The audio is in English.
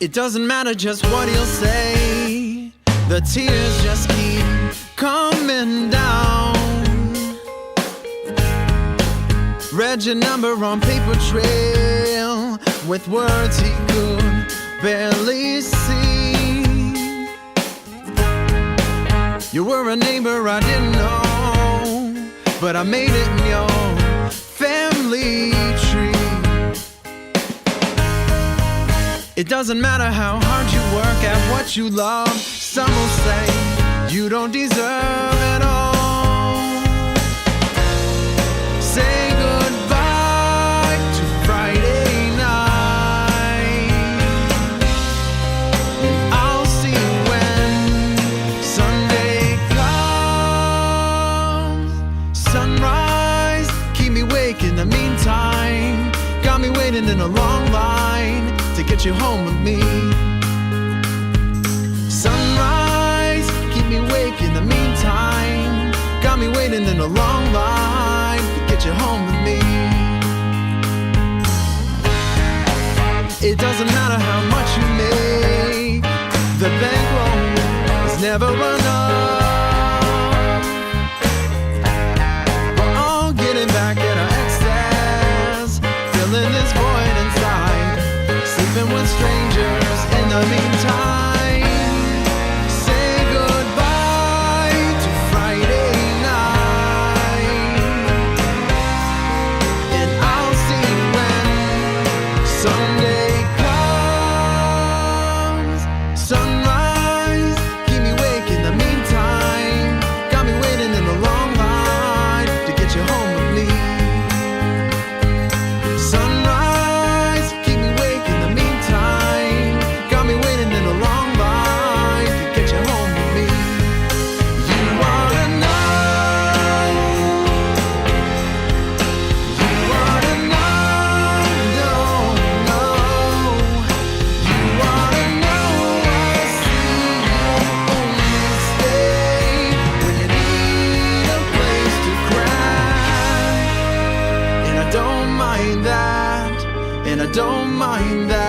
It doesn't matter just what he'll say, the tears just keep coming down. Read your number on paper trail with words he could barely see. You were a neighbor I didn't know, but I made it in your family tree. It doesn't matter how hard you work at what you love, some will say you don't deserve it all. Say goodbye to Friday night, and I'll see you when Sunday comes. Sunrise, keep me awake in the meantime. Got me waiting in a long line to get you home with me. Sunrise, keep me awake in the meantime. Got me waiting in a long line to get you home with me. It doesn't matter how much you make, the bankroll is never enough. We're all getting back at our excess, filling this void inside, sleeping with strangers in the meantime. Say goodbye to Friday night, and I'll see you when Sunday comes. Sunrise, keep me awake in the meantime. Got me waiting in a long line to get you home with me. Sunrise, keep me awake in the meantime. Got me waiting in a long line to get you home with me. You wanna know, you wanna know, no, no. You wanna know, I'll see you only stay when you need a place to cry. And I don't mind that, and I don't mind that.